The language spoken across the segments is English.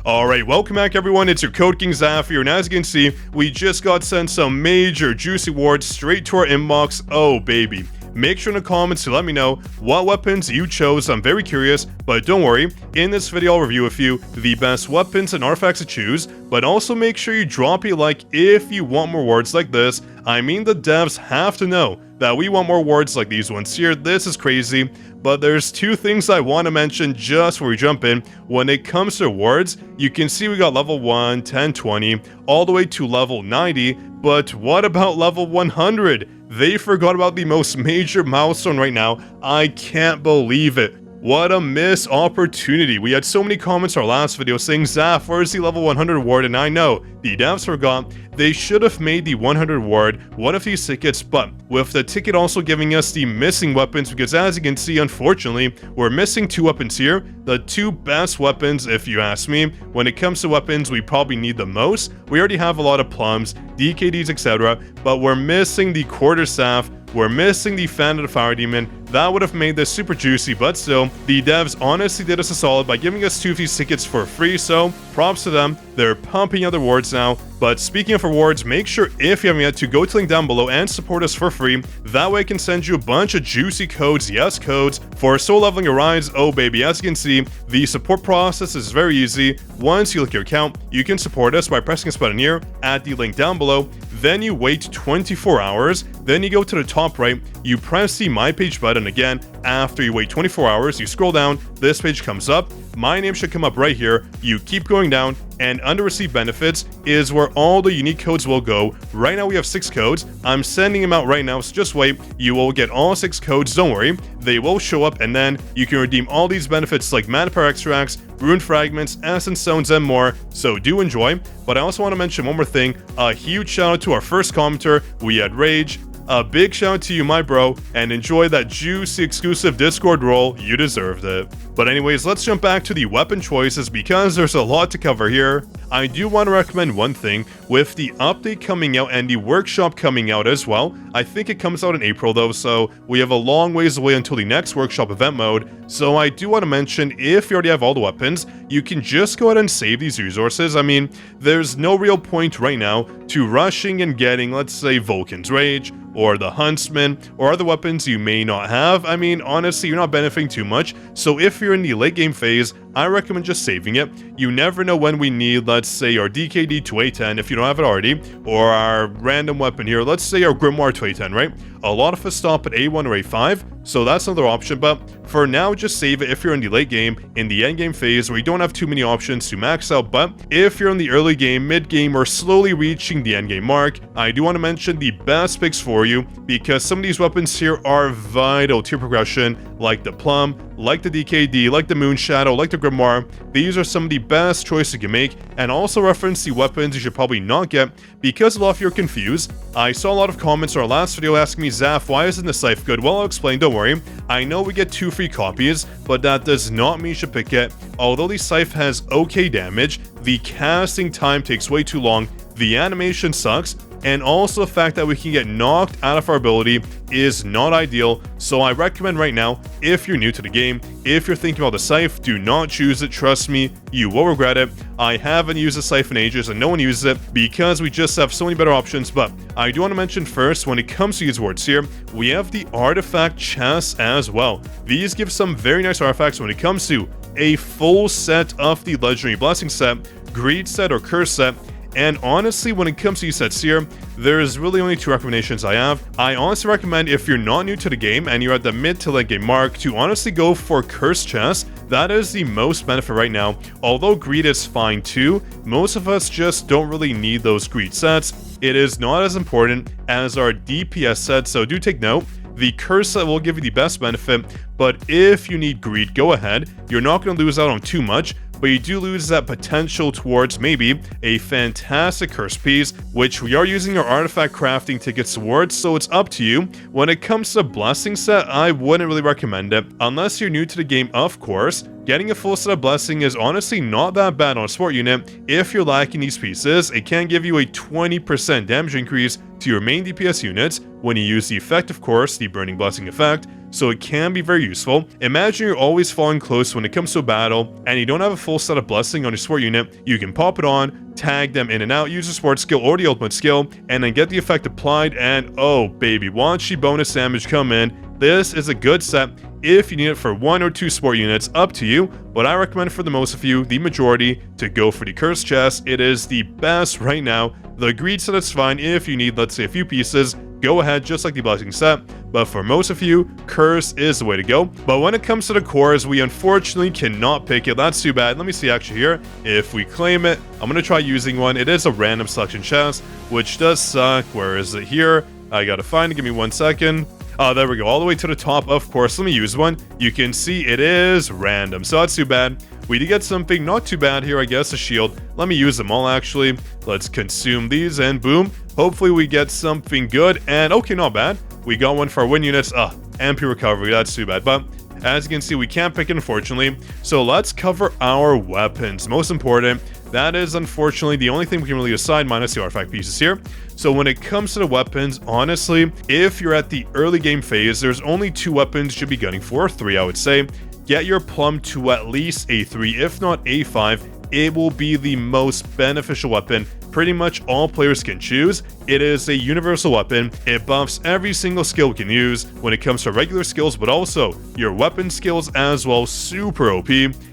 Alright, welcome back everyone, it's your Code King Scythe here, and as you can see, we just got sent some major juicy awards straight to our inbox. Oh baby. Make sure in the comments to let me know what weapons you chose. I'm very curious, but don't worry, in this video I'll review a few the best weapons and artifacts to choose, but also make sure you drop a like if you want more awards like this. I mean, the devs have to know that we want more awards like these ones here. This is crazy, but there's two things I want to mention just before we jump in. When it comes to awards, you can see we got level 1, 10, 20, all the way to level 90, but what about level 100? They forgot about the most major milestone right now. I can't believe it. What a missed opportunity. We had so many comments in our last video saying, Scythe, where's the level 100 award? And I know, the devs forgot. They should have made the 100 award one of these tickets, but with the ticket also giving us the missing weapons, because as you can see, unfortunately, we're missing two weapons here. The two best weapons, if you ask me. When it comes to weapons, we probably need the most. We already have a lot of plums, DKDs, etc., but we're missing the quarterstaff. We're missing the Fan of the Fire Demon. That would have made this super juicy, but still, the devs honestly did us a solid by giving us two of these tickets for free, so props to them. They're pumping out the rewards now. But speaking of rewards, make sure if you haven't yet to go to the link down below and support us for free. That way I can send you a bunch of juicy codes, yes codes, for soul leveling your rides. Oh baby, as you can see, the support process is very easy. Once you link your account, you can support us by pressing this button here at the link down below. Then you wait 24 hours, then you go to the top right, you press the My Page button again. After you wait 24 hours, you scroll down, this page comes up, my name should come up right here, you keep going down, and under Receive Benefits is where all the unique codes will go. Right now we have 6 codes, I'm sending them out right now, so just wait, you will get all 6 codes, don't worry, they will show up, and then you can redeem all these benefits like Mana Power Extracts, Rune Fragments, Essence Stones, and more, so do enjoy. But I also want to mention one more thing, a huge shout out to our first commenter, we had Rage. A big shout out to you, my bro, and enjoy that juicy exclusive Discord role. You deserved it. But anyways, let's jump back to the weapon choices because there's a lot to cover here. I do want to recommend one thing. With the update coming out and the workshop coming out as well, I think it comes out in April though, so we have a long ways away until the next workshop event mode. So I do want to mention, if you already have all the weapons, you can just go ahead and save these resources. I mean, there's no real point right now to rushing and getting, let's say, Vulcan's Rage, or the Huntsman, or other weapons you may not have. I mean, honestly, you're not benefiting too much, so if you're in the late game phase, I recommend just saving it. You never know when we need, let's say, our DKD to A10 if you don't have it already, or our random weapon here, let's say our Grimoire to A10, right? A lot of us stop at A1 or A5, so that's another option, but for now, just save it if you're in the late game, in the end game phase where you don't have too many options to max out. But if you're in the early game, mid game, or slowly reaching the end game mark, I do want to mention the best picks for you, because some of these weapons here are vital to your progression, like the Plum, like the DKD, like the Moon Shadow, like the Grimoire. These are some of the best choices you can make, and also reference the weapons you should probably not get, because a lot of you are confused. I saw a lot of comments in our last video asking me, Scythe, why isn't the Scythe good? Well, I'll explain, don't worry. I know we get 2 free copies, but that does not mean you should pick it. Although the Scythe has okay damage, the casting time takes way too long, the animation sucks, and also the fact that we can get knocked out of our ability is not ideal. So I recommend right now, if you're new to the game, if you're thinking about the Scythe, do not choose it. Trust me, you will regret it. I haven't used the Scythe in ages and no one uses it because we just have so many better options. But I do want to mention first, when it comes to these awards here, we have the artifact chests as well. These give some very nice artifacts when it comes to a full set of the Legendary Blessing set, Greed set, or Curse set. And honestly, when it comes to these sets here, there's really only 2 recommendations I have. I honestly recommend, if you're not new to the game and you're at the mid to late game mark, to honestly go for Curse Chest. That is the most benefit right now. Although Greed is fine too, most of us just don't really need those Greed sets. It is not as important as our DPS set, so do take note. The Curse set will give you the best benefit, but if you need Greed, go ahead. You're not going to lose out on too much, but you do lose that potential towards maybe a fantastic curse piece, which we are using our artifact crafting tickets towards, so it's up to you. When it comes to blessing set, I wouldn't really recommend it, unless you're new to the game, of course. Getting a full set of blessing is honestly not that bad on a support unit. If you're lacking these pieces, it can give you a 20% damage increase to your main DPS units when you use the effect, of course, the Burning Blessing effect. so it can be very useful. Imagine you're always falling close when it comes to a battle, and you don't have a full set of blessing on your support unit. You can pop it on, tag them in and out, use the support skill or the ultimate skill, and then get the effect applied, and oh baby, watch the bonus damage come in. This is a good set. If you need it for 1 or 2 support units, up to you, but I recommend for the most of you, the majority, to go for the Cursed Chest. It is the best right now. The Greed set is fine if you need, let's say, a few pieces. Go ahead, just like the Blessing set, but for most of you, Curse is the way to go. But when it comes to the cores, we unfortunately cannot pick it. That's too bad. Let me see actually here. If we claim it, I'm going to try using one. It is a random selection chest, which does suck. Where is it here? I gotta find it. Give me 1 second. Oh, there we go. All the way to the top, of course. Let me use one. You can see it is random, so that's too bad. We did get something not too bad here, I guess, a shield. Let me use them all, actually. Let's consume these, and boom. Hopefully we get something good, and okay, not bad. We got one for our win units. MP recovery, that's too bad, but as you can see, we can't pick it, unfortunately. So let's cover our weapons. Most important, that is unfortunately the only thing we can really assign, minus the artifact pieces here. So when it comes to the weapons, honestly, if you're at the early game phase, there's only 2 weapons you should be gunning for, 3 I would say. Get your plum to at least A3, if not A5. It will be the most beneficial weapon pretty much all players can choose. It is a universal weapon. It buffs every single skill we can use when it comes to regular skills, but also your weapon skills as well. Super OP.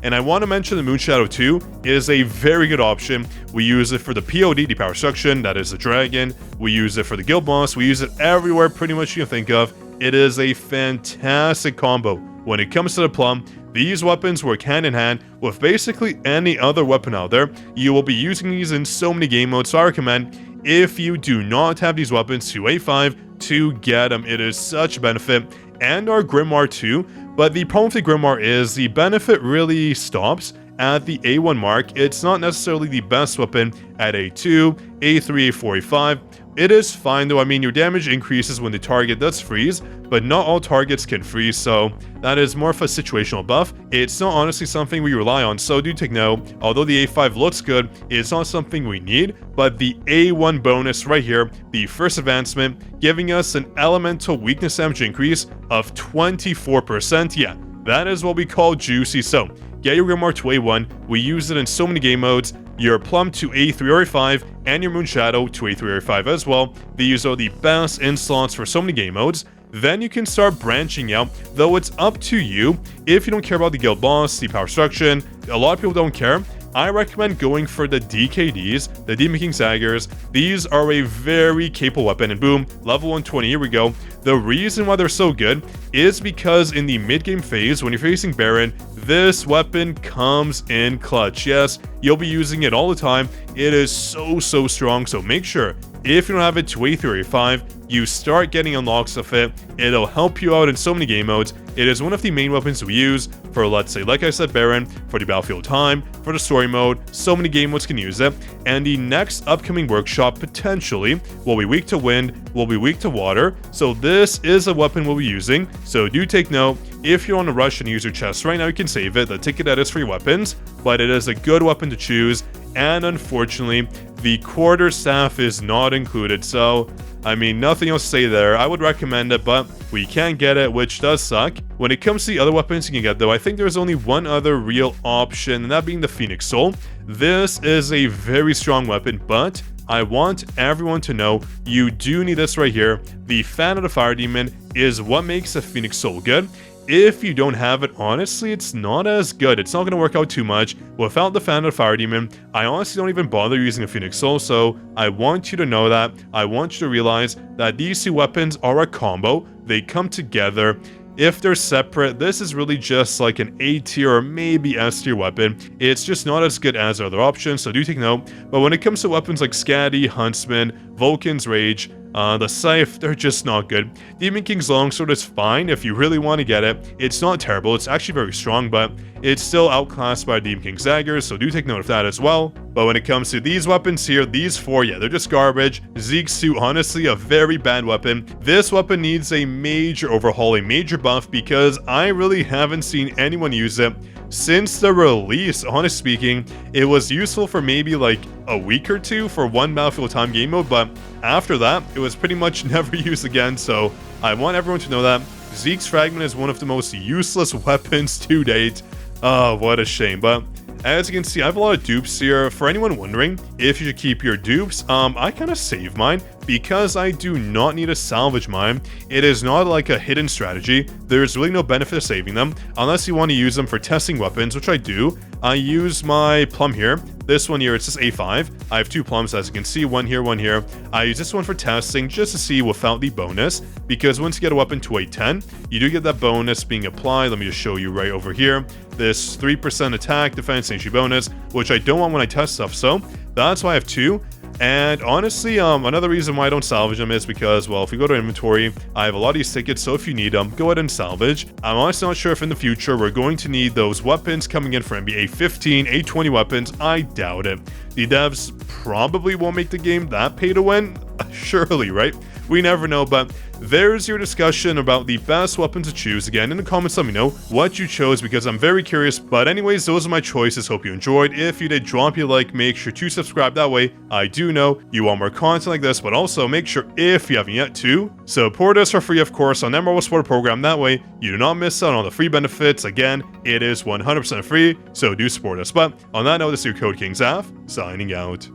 And I want to mention the Shoutout 2 is a very good option. We use it for the POD, the power section, that is the dragon. We use it for the guild boss. We use it everywhere pretty much you can think of. It is a fantastic combo. When it comes to the plum, these weapons work hand in hand with basically any other weapon out there. You will be using these in so many game modes, so I recommend, if you do not have these weapons, to A5 to get them. It is such a benefit. And our Grimoire too, but the problem with the Grimoire is the benefit really stops at the A1 mark. It's not necessarily the best weapon at A2, A3, A4, A5. It is fine though. I mean, your damage increases when the target does freeze, but not all targets can freeze, so that is more of a situational buff. It's not honestly something we rely on, so do take note. Although the A5 looks good, it's not something we need, but the A1 bonus right here, the first advancement, giving us an elemental weakness damage increase of 24%. Yeah, that is what we call juicy. So get your Grimoire to A1. We use it in so many game modes. Your plum to A3 or A5, and your Shoutout to A3 or A5 as well. These are the best in slots for so many game modes. Then you can start branching out, though it's up to you. If you don't care about the guild boss, the power structure, a lot of people don't care. I recommend going for the DKDs, the Demon King Daggers. These are a very capable weapon, and boom, level 120, here we go. The reason why they're so good is because in the mid-game phase, when you're facing Baron, this weapon comes in clutch. Yes, you'll be using it all the time. It is so strong, so make sure, if you don't have it to A3 or A5, you start getting unlocks of it. It'll help you out in so many game modes. It is one of the main weapons we use for, let's say, like I said, Baron, for the battlefield time, for the story mode. So many game modes can use it. And the next upcoming workshop potentially will be weak to wind, will be weak to water. So this is a weapon we'll be using. So do take note. If you're on a rush and use your chest right now, you can save it. The ticket that is for your weapons, but it is a good weapon to choose. And unfortunately, the quarter staff is not included. So, I mean, nothing else to say there. I would recommend it, but we can't get it, which does suck. When it comes to the other weapons you can get, though, I think there's only one other real option, and that being the Phoenix Soul. This is a very strong weapon, but I want everyone to know you do need this right here. The Fan of the Fire Demon is what makes a Phoenix Soul good. If you don't have it, honestly, it's not as good. It's not going to work out too much. Without the Fan of the Fire Demon, I honestly don't even bother using a Phoenix Soul, so I want you to know that. I want you to realize that these two weapons are a combo. They come together. If they're separate, this is really just like an A tier or maybe S tier weapon. It's just not as good as other options, so do take note. But when it comes to weapons like Scatty, Huntsman, Vulcan's Rage, the Scythe, they're just not good. Demon King's Longsword is fine if you really want to get it. It's not terrible, it's actually very strong, but it's still outclassed by Demon King's Daggers, so do take note of that as well. But when it comes to these weapons here, these four, yeah, they're just garbage. Zeke's suit, honestly, a very bad weapon. This weapon needs a major overhaul, a major buff, because I really haven't seen anyone use it since the release. Honestly speaking, it was useful for maybe like a week or two for one battlefield time game mode, but after that, it was pretty much never used again, so I want everyone to know that. Zeke's Fragment is one of the most useless weapons to date. Oh, what a shame. But as you can see, I have a lot of dupes here. For anyone wondering if you should keep your dupes, I kind of save mine because I do not need to salvage mine. It is not like a hidden strategy. There's really no benefit of saving them unless you want to use them for testing weapons, which I do. I use my plum here. This one here, it says A5. I have 2 plums, as you can see, one here, one here. I use this one for testing just to see without the bonus, because once you get a weapon to a 10, you do get that bonus being applied. Let me just show you right over here. This 3% attack, defense, and bonus, which I don't want when I test stuff, so that's why I have 2. And honestly, another reason why I don't salvage them is because, well, if we go to inventory, I have a lot of these tickets, so if you need them, go ahead and salvage. I'm honestly not sure if in the future we're going to need those weapons coming in for NBA 15, A20 weapons. I doubt it. The devs probably won't make the game that pay to win. Surely, right? We never know, but there's your discussion about the best weapon to choose. Again, in the comments, let me know what you chose because I'm very curious. But anyways, those are my choices. Hope you enjoyed. If you did, drop your like. Make sure to subscribe. That way, I do know you want more content like this. But also, make sure, if you haven't yet, to support us for free, of course, on Emerald Support Program. That way, you do not miss out on all the free benefits. Again, it is 100% free, so do support us. But on that note, this is your Code King Zaf, signing out.